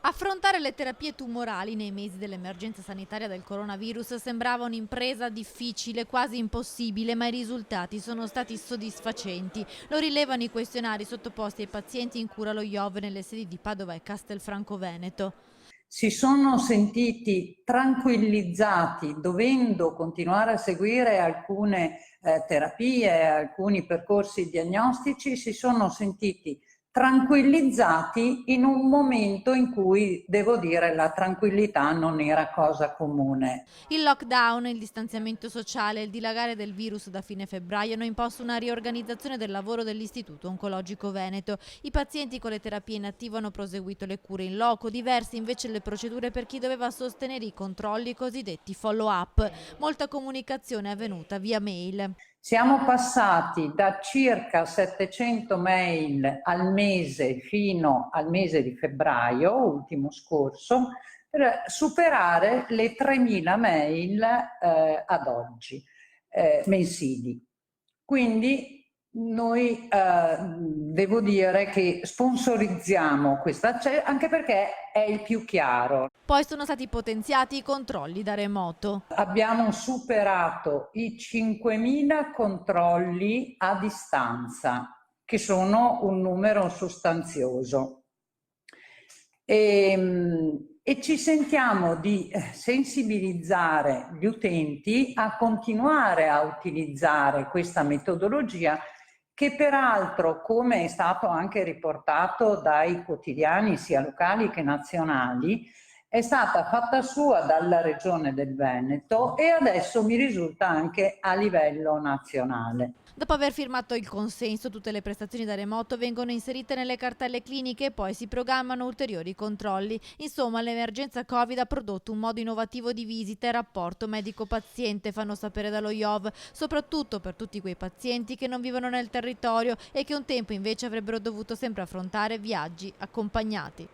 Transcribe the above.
Affrontare le terapie tumorali nei mesi dell'emergenza sanitaria del coronavirus sembrava un'impresa difficile, quasi impossibile, ma i risultati sono stati soddisfacenti. Lo rilevano i questionari sottoposti ai pazienti in cura allo IOV nelle sedi di Padova e Castelfranco Veneto. Si sono sentiti tranquillizzati dovendo continuare a seguire alcune terapie, alcuni percorsi diagnostici, si sono sentiti tranquillizzati in un momento in cui, devo dire, la tranquillità non era cosa comune. Il lockdown, il distanziamento sociale e il dilagare del virus da fine febbraio hanno imposto una riorganizzazione del lavoro dell'Istituto Oncologico Veneto. I pazienti con le terapie in attivo hanno proseguito le cure in loco, diverse invece le procedure per chi doveva sostenere i controlli cosiddetti follow-up. Molta comunicazione è avvenuta via mail. Siamo passati da circa 700 mail al mese fino al mese di febbraio, ultimo scorso, per superare le 3.000 mail ad oggi, mensili. Quindi noi devo dire che sponsorizziamo questa, anche perché è il più chiaro. Poi sono stati potenziati i controlli da remoto. Abbiamo superato i 5.000 controlli a distanza, che sono un numero sostanzioso. E ci sentiamo di sensibilizzare gli utenti a continuare a utilizzare questa metodologia che peraltro, come è stato anche riportato dai quotidiani sia locali che nazionali, è stata fatta sua dalla Regione del Veneto e adesso mi risulta anche a livello nazionale. Dopo aver firmato il consenso, tutte le prestazioni da remoto vengono inserite nelle cartelle cliniche e poi si programmano ulteriori controlli. Insomma, l'emergenza Covid ha prodotto un modo innovativo di visita e rapporto medico-paziente, fanno sapere dallo IOV, soprattutto per tutti quei pazienti che non vivono nel territorio e che un tempo invece avrebbero dovuto sempre affrontare viaggi accompagnati.